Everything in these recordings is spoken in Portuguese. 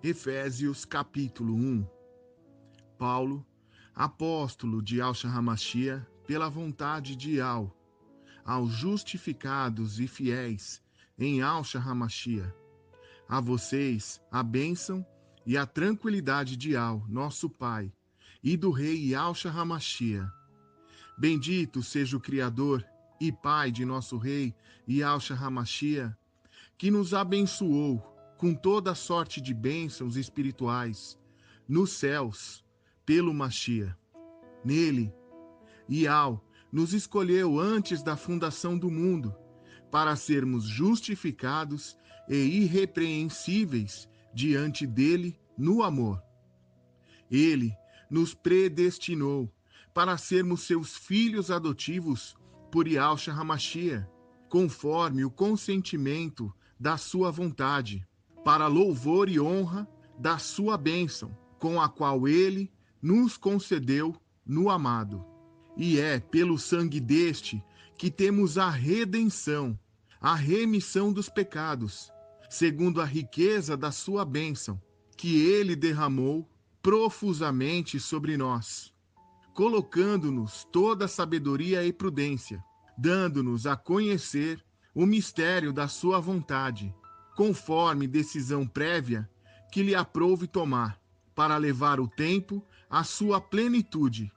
Efésios capítulo 1. Paulo, apóstolo de Yahshua HaMashiach, pela vontade de Yahweh, aos justificados e fiéis em Yahshua HaMashiach, a vocês a bênção e a tranquilidade de Yahweh, nosso Pai, e do Rei Yahshua HaMashiach. Bendito seja o Criador e Pai de nosso Rei Yahshua HaMashiach, que nos abençoou com toda sorte de bênçãos espirituais nos céus, pelo Mashiach. Nele, Yahweh nos escolheu antes da fundação do mundo, para sermos justificados e irrepreensíveis diante dele no amor. Ele nos predestinou para sermos seus filhos adotivos por Yahshua HaMashiach, conforme o consentimento da sua vontade, para louvor e honra da sua bênção, com a qual ele nos concedeu no amado. E é pelo sangue deste que temos a redenção, a remissão dos pecados, segundo a riqueza da sua bênção, que ele derramou profusamente sobre nós, colocando-nos toda sabedoria e prudência, dando-nos a conhecer o mistério da sua vontade, conforme decisão prévia que lhe aprouve tomar, para levar o tempo à sua plenitude,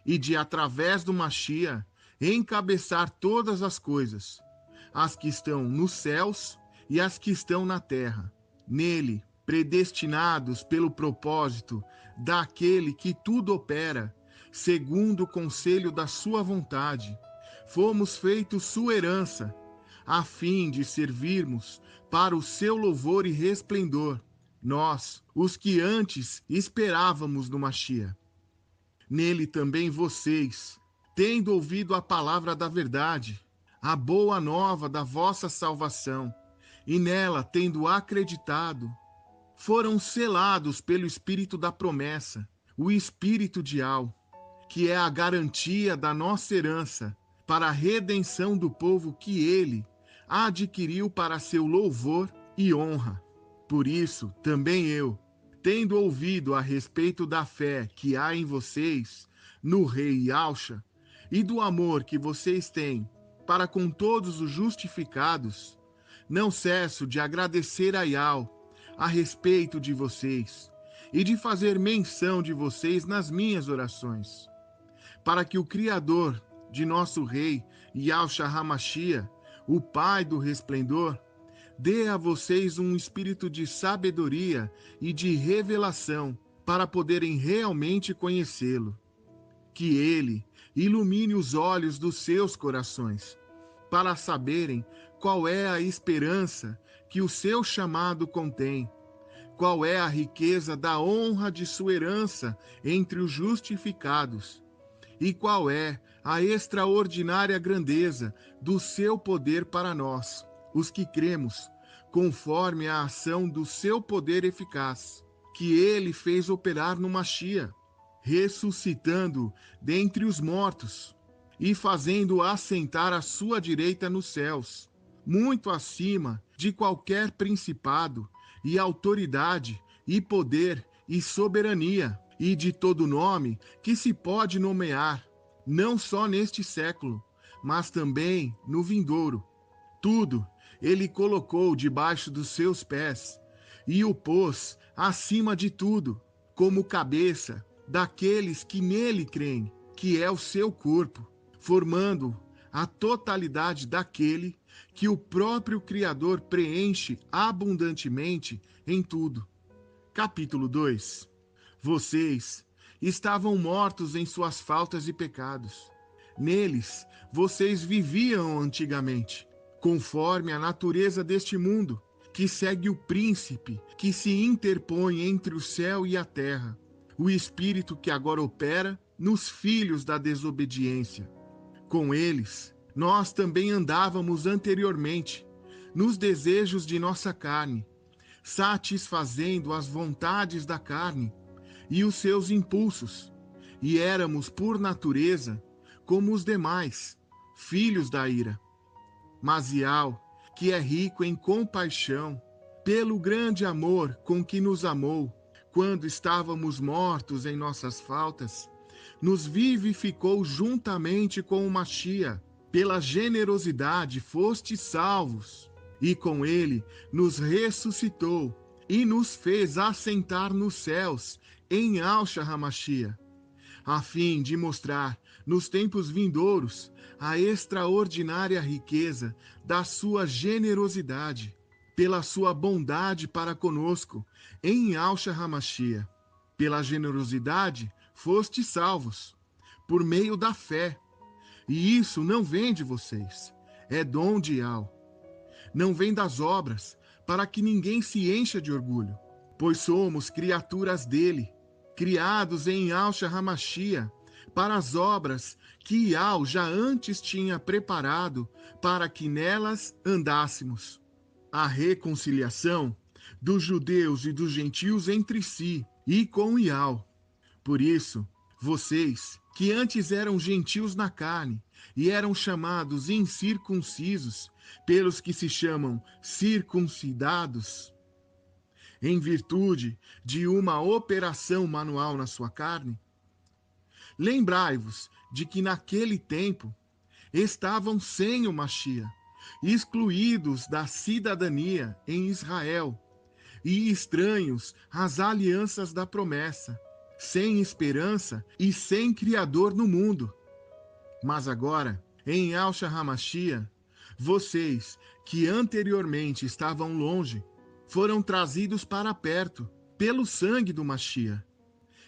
e de, através do Mashiach, encabeçar todas as coisas, as que estão nos céus e as que estão na terra. Nele, predestinados pelo propósito daquele que tudo opera, segundo o conselho da sua vontade, fomos feitos sua herança, a fim de servirmos para o seu louvor e resplendor, nós, os que antes esperávamos no Mashiach. Nele também vocês, tendo ouvido a palavra da verdade, a boa nova da vossa salvação, e nela tendo acreditado, foram selados pelo Espírito da promessa, o Espírito de Yahweh, que é a garantia da nossa herança, para a redenção do povo que ele adquiriu para seu louvor e honra. Por isso, também eu, tendo ouvido a respeito da fé que há em vocês, no Rei Yahshua, e do amor que vocês têm para com todos os justificados, não cesso de agradecer a Yahweh a respeito de vocês, e de fazer menção de vocês nas minhas orações, para que o Criador de nosso Rei Yahshua HaMashiach, o Pai do resplendor, dê a vocês um espírito de sabedoria e de revelação para poderem realmente conhecê-lo. Que ele ilumine os olhos dos seus corações, para saberem qual é a esperança que o seu chamado contém, qual é a riqueza da honra de sua herança entre os justificados, e qual é a extraordinária grandeza do seu poder para nós, os que cremos, conforme a ação do seu poder eficaz, que ele fez operar no Mashiach, ressuscitando dentre os mortos e fazendo assentar à sua direita nos céus, muito acima de qualquer principado e autoridade e poder e soberania, e de todo nome que se pode nomear, não só neste século, mas também no vindouro. Tudo ele colocou debaixo dos seus pés e o pôs acima de tudo, como cabeça daqueles que nele creem, que é o seu corpo, formando a totalidade daquele que o próprio Criador preenche abundantemente em tudo. Capítulo 2. Vocês estavam mortos em suas faltas e pecados. Neles vocês viviam antigamente, conforme a natureza deste mundo, que segue o príncipe que se interpõe entre o céu e a terra, o espírito que agora opera nos filhos da desobediência. Com eles, nós também andávamos anteriormente, nos desejos de nossa carne, satisfazendo as vontades da carne e os seus impulsos, e éramos, por natureza, como os demais, filhos da ira. Mas Yahweh, que é rico em compaixão, pelo grande amor com que nos amou, quando estávamos mortos em nossas faltas, nos vivificou juntamente com o Machia. Pela generosidade fostes salvos, e com ele nos ressuscitou e nos fez assentar nos céus em Yahshua HaMashiach, a fim de mostrar nos tempos vindouros a extraordinária riqueza da sua generosidade, pela sua bondade para conosco em Yahshua HaMashiach. Pela generosidade fostes salvos, por meio da fé. E isso não vem de vocês, é dom de Yahweh. Não vem das obras, para que ninguém se encha de orgulho, pois somos criaturas dele, criados em Yahshua HaMashiach, para as obras que Yahweh já antes tinha preparado para que nelas andássemos. A reconciliação dos judeus e dos gentios entre si e com Yahweh. Por isso, vocês, que antes eram gentios na carne e eram chamados incircuncisos pelos que se chamam circuncidados, em virtude de uma operação manual na sua carne, lembrai-vos de que naquele tempo estavam sem o Machia, excluídos da cidadania em Israel e estranhos às alianças da promessa, sem esperança e sem Criador no mundo. Mas agora, em Yahshua HaMashiach, vocês, que anteriormente estavam longe, foram trazidos para perto pelo sangue do Mashiach.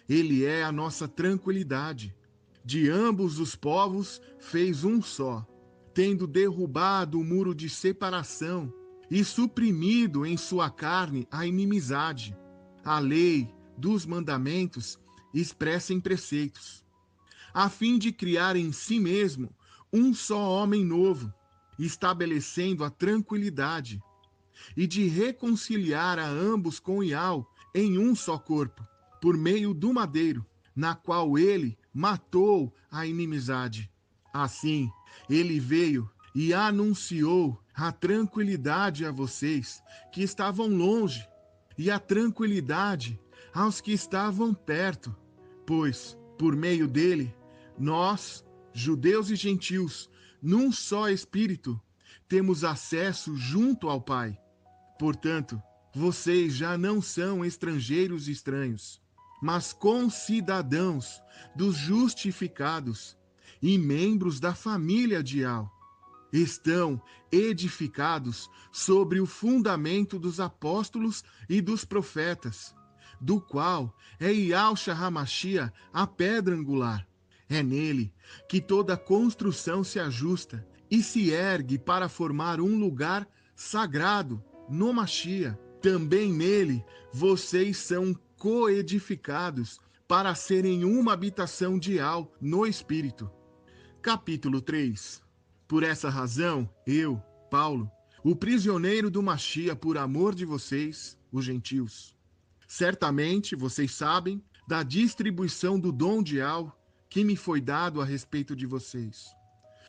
Ele é a nossa tranquilidade. De ambos os povos fez um só, tendo derrubado o muro de separação e suprimido em sua carne a inimizade. A lei dos mandamentos expressa em preceitos, a fim de criar em si mesmo um só homem novo, estabelecendo a tranquilidade, e de reconciliar a ambos com Yahweh em um só corpo, por meio do madeiro, na qual ele matou a inimizade. Assim, ele veio e anunciou a tranquilidade a vocês que estavam longe, e a tranquilidade aos que estavam perto, pois, por meio dele, nós, judeus e gentios, num só Espírito, temos acesso junto ao Pai. Portanto, vocês já não são estrangeiros e estranhos, mas concidadãos dos justificados e membros da família de Yahweh. Estão edificados sobre o fundamento dos apóstolos e dos profetas, do qual é Yahshua HaMashiach a pedra angular. É nele que toda construção se ajusta e se ergue para formar um lugar sagrado no Mashiach. Também nele vocês são coedificados para serem uma habitação de Yahweh no Espírito. Capítulo 3. Por essa razão, eu, Paulo, o prisioneiro do Mashiach por amor de vocês, os gentios. Certamente vocês sabem da distribuição do dom de Yahweh que me foi dado a respeito de vocês.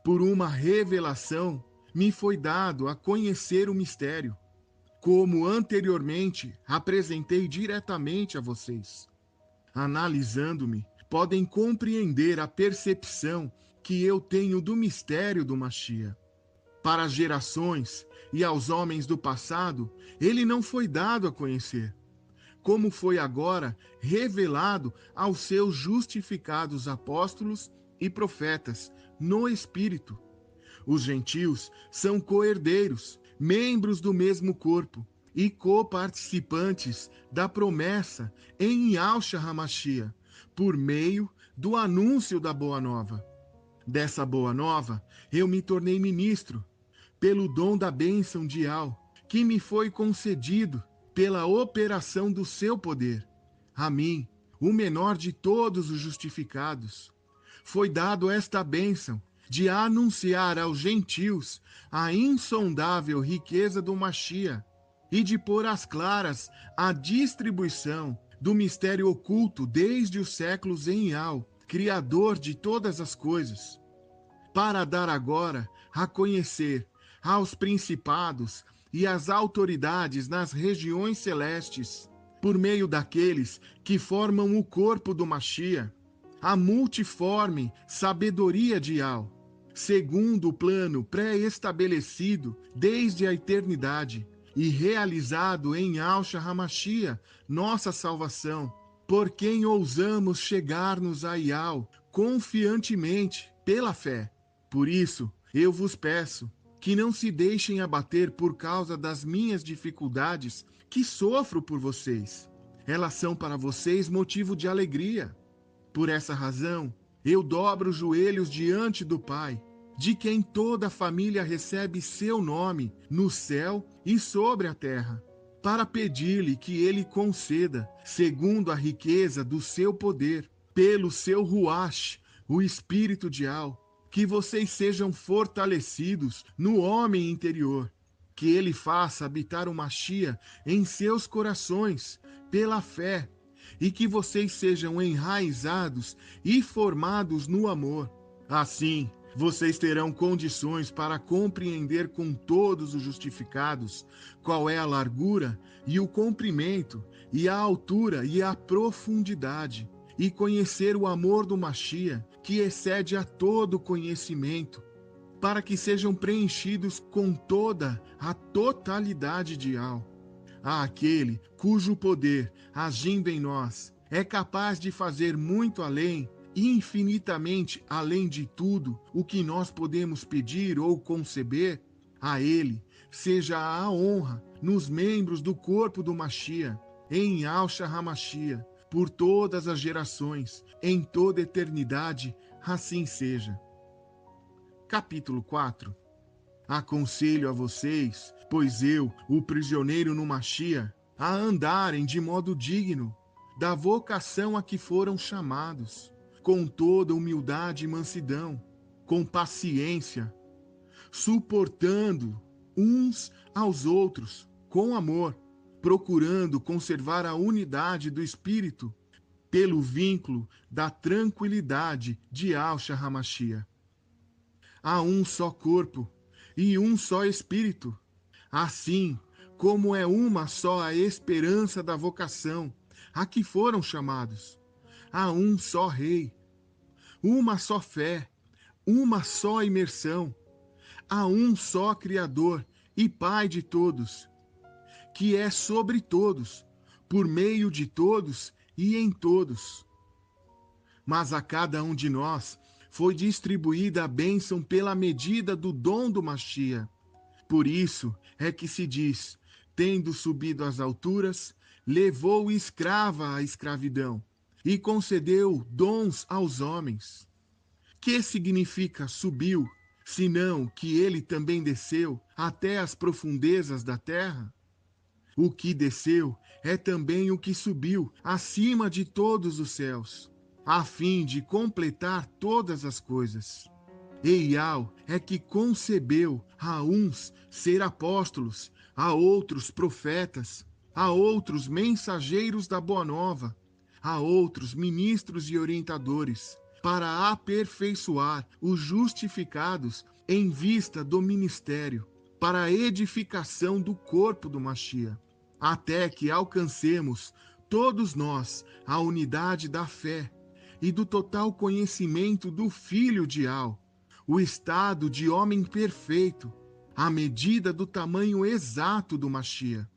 Por uma revelação me foi dado a conhecer o mistério, como anteriormente apresentei diretamente a vocês. Analisando-me, podem compreender a percepção que eu tenho do mistério do Mashiach. Para as gerações e aos homens do passado, ele não foi dado a conhecer, como foi agora revelado aos seus justificados apóstolos e profetas no Espírito. Os gentios são co-herdeiros, membros do mesmo corpo e coparticipantes da promessa em Yahshua HaMashiach, por meio do anúncio da Boa Nova. Dessa Boa Nova, eu me tornei ministro, pelo dom da bênção de Yahweh, que me foi concedido pela operação do seu poder. A mim, o menor de todos os justificados, foi dado esta bênção de anunciar aos gentios a insondável riqueza do Mashiach e de pôr às claras a distribuição do mistério oculto desde os séculos em Yahweh, Criador de todas as coisas, para dar agora a conhecer aos principados e as autoridades nas regiões celestes, por meio daqueles que formam o corpo do Machia, a multiforme sabedoria de Yah, segundo o plano pré-estabelecido desde a eternidade e realizado em Yahshua HaMashiach, nossa salvação, por quem ousamos chegar-nos a Yah confiantemente pela fé. Por isso, eu vos peço que não se deixem abater por causa das minhas dificuldades que sofro por vocês. Elas são para vocês motivo de alegria. Por essa razão, eu dobro os joelhos diante do Pai, de quem toda a família recebe seu nome no céu e sobre a terra, para pedir-lhe que ele conceda, segundo a riqueza do seu poder, pelo seu Ruach, o Espírito de Yah, que vocês sejam fortalecidos no homem interior, que ele faça habitar o Machia em seus corações, pela fé, e que vocês sejam enraizados e formados no amor. Assim, vocês terão condições para compreender com todos os justificados qual é a largura e o comprimento, e a altura e a profundidade, e conhecer o amor do Machia, que excede a todo conhecimento, para que sejam preenchidos com toda a totalidade de Yah. Aquele cujo poder, agindo em nós, é capaz de fazer muito além, infinitamente além de tudo o que nós podemos pedir ou conceber, a ele seja a honra nos membros do corpo do Machia, em Yahshua HaMashiach, por todas as gerações, em toda eternidade, assim seja. Capítulo 4. Aconselho a vocês, pois eu, o prisioneiro no Machia, a andarem de modo digno da vocação a que foram chamados, com toda humildade e mansidão, com paciência, suportando uns aos outros com amor, procurando conservar a unidade do Espírito pelo vínculo da tranquilidade de Yahshua HaMashiach. Há um só corpo e um só Espírito, assim como é uma só a esperança da vocação a que foram chamados. Há um só Rei, uma só fé, uma só imersão. Há um só Criador e Pai de todos, que é sobre todos, por meio de todos e em todos. Mas a cada um de nós foi distribuída a bênção pela medida do dom do Machia. Por isso é que se diz, tendo subido às alturas, levou escrava à escravidão e concedeu dons aos homens. Que significa subiu, senão que ele também desceu até as profundezas da terra? O que desceu é também o que subiu acima de todos os céus, a fim de completar todas as coisas. Eial é que concebeu a uns ser apóstolos, a outros profetas, a outros mensageiros da Boa Nova, a outros ministros e orientadores, para aperfeiçoar os justificados em vista do ministério, para a edificação do corpo do Machia, até que alcancemos todos nós a unidade da fé e do total conhecimento do Filho de Yah, o estado de homem perfeito, à medida do tamanho exato do Machia.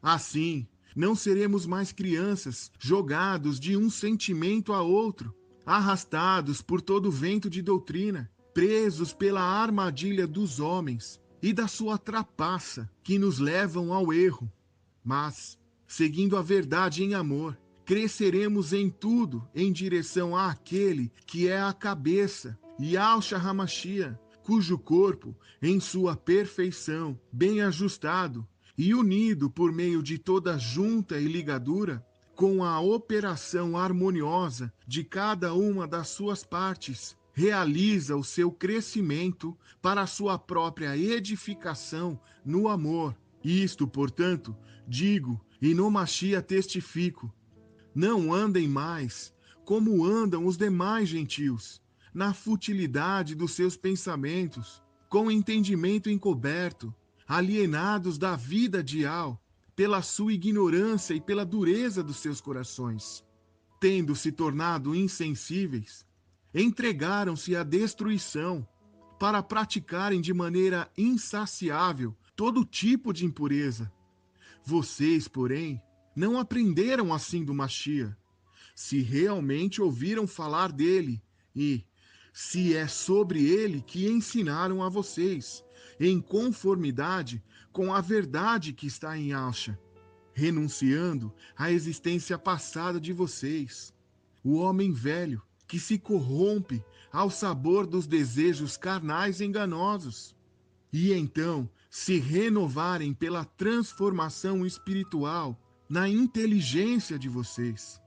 Assim, não seremos mais crianças, jogados de um sentimento a outro, arrastados por todo vento de doutrina, presos pela armadilha dos homens e da sua trapaça que nos levam ao erro. Mas, seguindo a verdade em amor, cresceremos em tudo em direção àquele que é a cabeça, Yahshua HaMashiach, cujo corpo, em sua perfeição, bem ajustado e unido por meio de toda junta e ligadura, com a operação harmoniosa de cada uma das suas partes, realiza o seu crescimento para a sua própria edificação no amor. Isto, portanto, digo, e no Machia testifico, não andem mais como andam os demais gentios, na futilidade dos seus pensamentos, com entendimento encoberto, alienados da vida ideal, pela sua ignorância e pela dureza dos seus corações. Tendo se tornado insensíveis, entregaram-se à destruição para praticarem de maneira insaciável todo tipo de impureza. Vocês, porém, não aprenderam assim do Machia, se realmente ouviram falar dele e se é sobre ele que ensinaram a vocês, em conformidade com a verdade que está em Alcha, renunciando à existência passada de vocês, o homem velho que se corrompe ao sabor dos desejos carnais enganosos, e então se renovarem pela transformação espiritual na inteligência de vocês,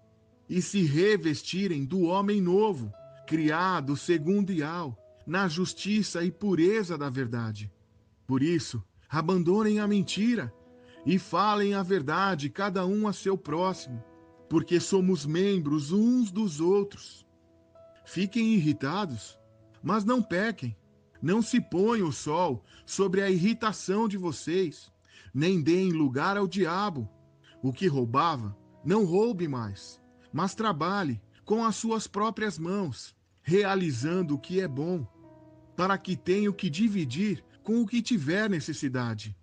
e se revestirem do homem novo, criado segundo Ial, na justiça e pureza da verdade. Por isso, abandonem a mentira e falem a verdade, cada um a seu próximo, porque somos membros uns dos outros. Fiquem irritados, mas não pequem. Não se ponha o sol sobre a irritação de vocês, nem deem lugar ao diabo. O que roubava, não roube mais, mas trabalhe com as suas próprias mãos, realizando o que é bom, para que tenha o que dividir com o que tiver necessidade.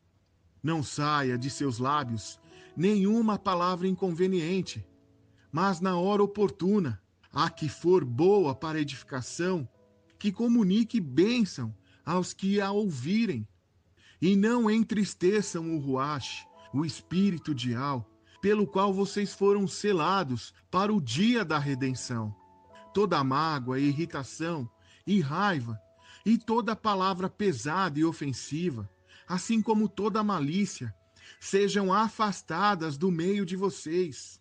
Não saia de seus lábios nenhuma palavra inconveniente, mas na hora oportuna, a que for boa para edificação, que comunique bênção aos que a ouvirem, e não entristeçam o Ruach, o Espírito de Al, pelo qual vocês foram selados para o dia da redenção. Toda mágoa, irritação e raiva, e toda palavra pesada e ofensiva, assim como toda malícia, sejam afastadas do meio de vocês.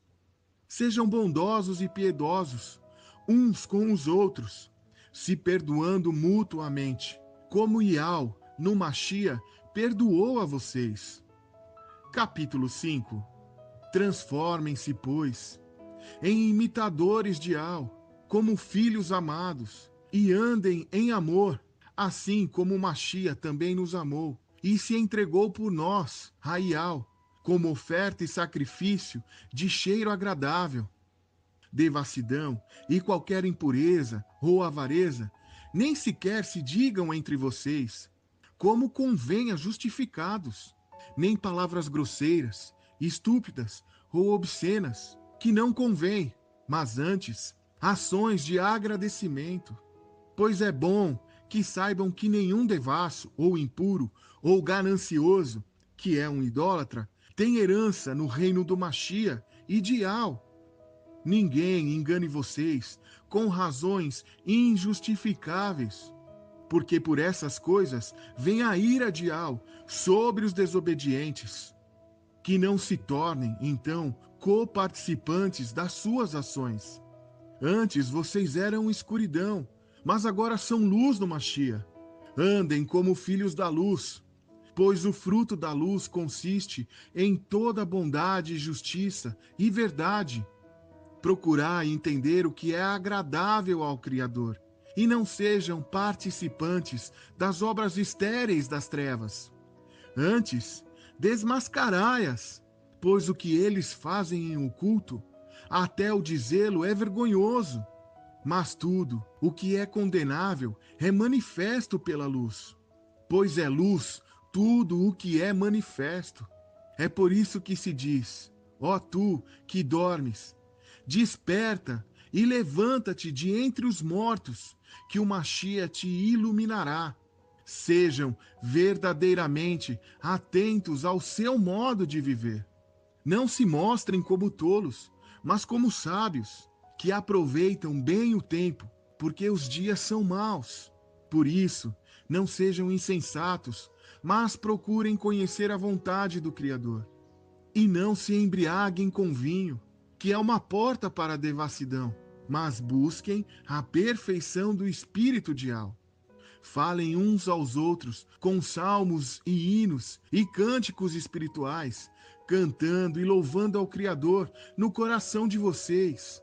Sejam bondosos e piedosos, uns com os outros, se perdoando mutuamente, como Ial, no Machia, perdoou a vocês. Capítulo 5. Transformem-se, pois, em imitadores de Ial, como filhos amados, e andem em amor, assim como o Machia também nos amou, e se entregou por nós, a Ial, como oferta e sacrifício de cheiro agradável. Devassidão e qualquer impureza ou avareza nem sequer se digam entre vocês, como convém a justificados, nem palavras grosseiras, estúpidas ou obscenas, que não convém, mas antes ações de agradecimento. Pois é bom que saibam que nenhum devasso ou impuro ou ganancioso, que é um idólatra, tem herança no reino do Machia e de Al. Ninguém engane vocês com razões injustificáveis, porque por essas coisas vem a ira de Al sobre os desobedientes. Que não se tornem, então, coparticipantes das suas ações. Antes vocês eram escuridão, mas agora são luz no Machia. Andem como filhos da luz, pois o fruto da luz consiste em toda bondade, justiça e verdade. Procurai entender o que é agradável ao Criador, e não sejam participantes das obras estéreis das trevas. Antes, desmascarai-as, pois o que eles fazem em oculto, até o dizê-lo é vergonhoso. Mas tudo o que é condenável é manifesto pela luz, pois é luz tudo o que é manifesto. É por isso que se diz: ó tu que dormes, desperta e levanta-te de entre os mortos, que o Machia te iluminará. Sejam verdadeiramente atentos ao seu modo de viver. Não se mostrem como tolos, mas como sábios, que aproveitam bem o tempo, porque os dias são maus. Por isso, não sejam insensatos, mas procurem conhecer a vontade do Criador. E não se embriaguem com vinho, que é uma porta para a devassidão, mas busquem a perfeição do espírito de Al. Falem uns aos outros com salmos e hinos e cânticos espirituais, cantando e louvando ao Criador no coração de vocês.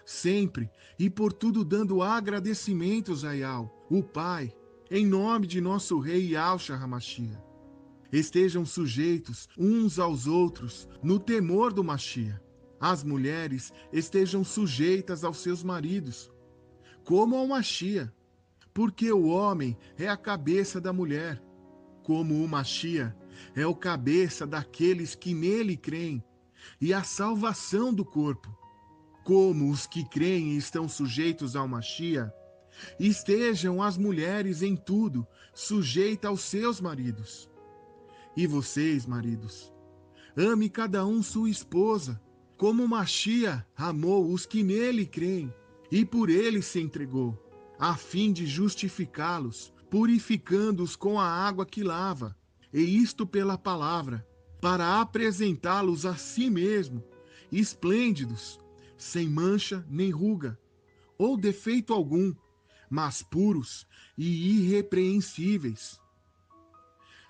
Sempre e por tudo dando agradecimentos a Ial, o Pai, em nome de nosso Rei Yahshua HaMashiach. estejam sujeitos uns aos outros no temor do Machia. As mulheres estejam sujeitas aos seus maridos, como ao Machia, porque o homem é a cabeça da mulher, como o Machia é o cabeça daqueles que nele creem, e a salvação do corpo. Como os que creem estão sujeitos ao Machia, estejam as mulheres em tudo sujeitas aos seus maridos. E vocês, maridos, ame cada um sua esposa, como Machia amou os que nele creem, e por ele se entregou, a fim de justificá-los, purificando-os com a água que lava, e isto pela palavra, para apresentá-los a si mesmo, esplêndidos, sem mancha nem ruga, ou defeito algum, mas puros e irrepreensíveis.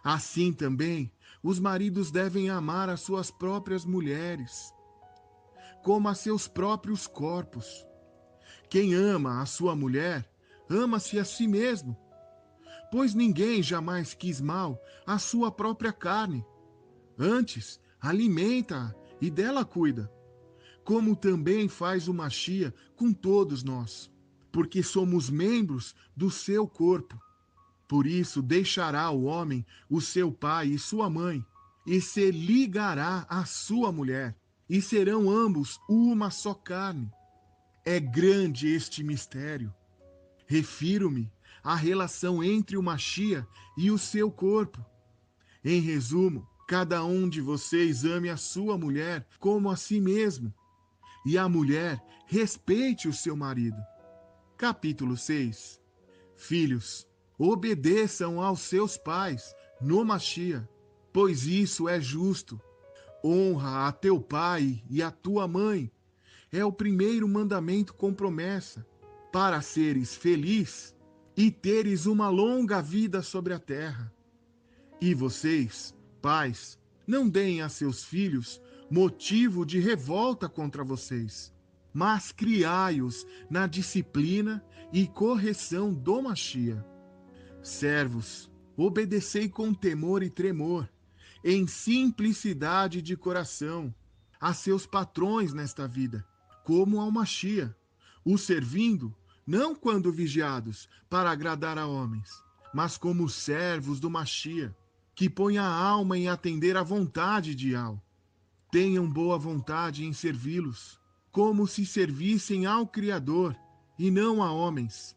Assim também, os maridos devem amar as suas próprias mulheres, como a seus próprios corpos. Quem ama a sua mulher, ama-se a si mesmo, pois ninguém jamais quis mal à sua própria carne. Antes, alimenta-a e dela cuida, como também faz o Machia com todos nós, porque somos membros do seu corpo. Por isso deixará o homem o seu pai e sua mãe, e se ligará à sua mulher, e serão ambos uma só carne. É grande este mistério. Refiro-me à relação entre o Machia e o seu corpo. Em resumo, cada um de vocês ame a sua mulher como a si mesmo, e a mulher respeite o seu marido. Capítulo 6. Filhos, obedeçam aos seus pais no Machia, pois isso é justo. Honra a teu pai e a tua mãe. É o primeiro mandamento com promessa, para seres feliz e teres uma longa vida sobre a terra. E vocês, pais, não deem a seus filhos motivo de revolta contra vocês, mas criai-os na disciplina e correção do Machia. Servos, obedecei com temor e tremor, em simplicidade de coração, a seus patrões nesta vida, como ao Machia, o servindo, não quando vigiados, para agradar a homens, mas como servos do Machia, que põe a alma em atender à vontade de Al. Tenham boa vontade em servi-los, como se servissem ao Criador, e não a homens,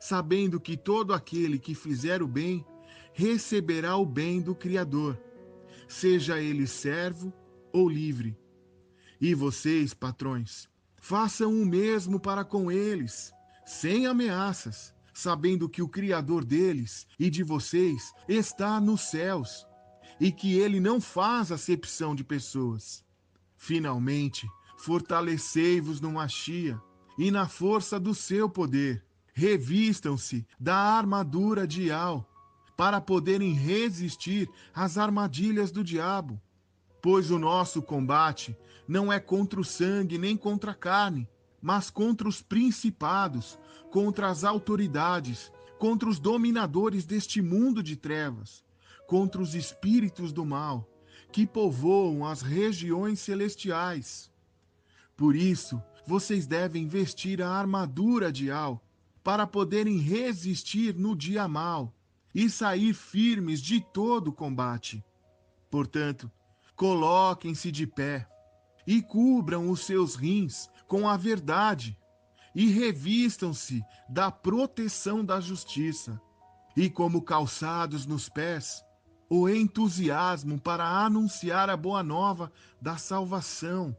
sabendo que todo aquele que fizer o bem, receberá o bem do Criador, seja ele servo ou livre. E vocês, patrões, façam o mesmo para com eles, sem ameaças, sabendo que o Criador deles e de vocês está nos céus, e que ele não faz acepção de pessoas. Finalmente, fortalecei-vos no Machia e na força do seu poder. Revistam-se da armadura de Al, para poderem resistir às armadilhas do diabo. Pois o nosso combate não é contra o sangue nem contra a carne, mas contra os principados, contra as autoridades, contra os dominadores deste mundo de trevas, contra os espíritos do mal, que povoam as regiões celestiais. Por isso, vocês devem vestir a armadura de Al, para poderem resistir no dia mau e sair firmes de todo o combate. Portanto, coloquem-se de pé e cubram os seus rins com a verdade e revistam-se da proteção da justiça. E como calçados nos pés, o entusiasmo para anunciar a boa nova da salvação,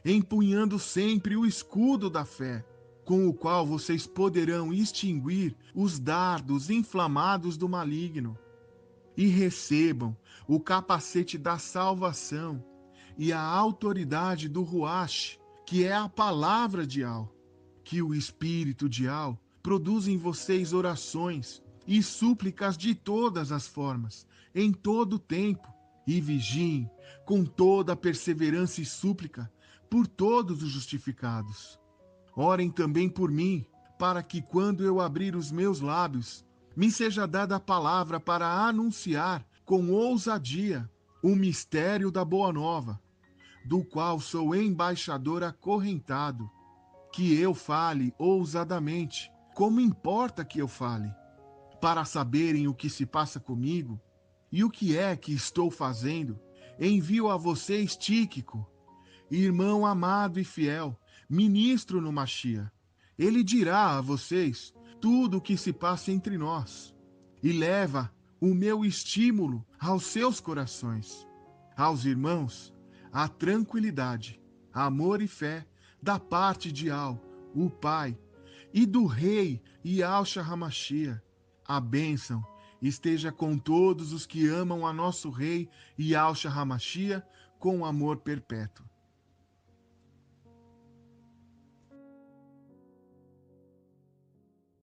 empunhando sempre o escudo da fé, com o qual vocês poderão extinguir os dardos inflamados do maligno. E recebam o capacete da salvação e a autoridade do Ruach, que é a palavra de Al, que o Espírito de Al produz em vocês orações e súplicas de todas as formas, em todo o tempo, e vigiem com toda a perseverança e súplica por todos os justificados. Orem também por mim, para que quando eu abrir os meus lábios, me seja dada a palavra para anunciar com ousadia o mistério da Boa Nova, do qual sou embaixador acorrentado, que eu fale ousadamente, como importa que eu fale, para saberem o que se passa comigo e o que é que estou fazendo. Envio a vocês Tíquico, irmão amado e fiel, ministro no Machia. Ele dirá a vocês tudo o que se passa entre nós e leva o meu estímulo aos seus corações. Aos irmãos, a tranquilidade, amor e fé da parte de Al, o Pai, e do Rei Yahshua HaMashiach. A bênção esteja com todos os que amam a nosso Rei Yahshua HaMashiach com amor perpétuo.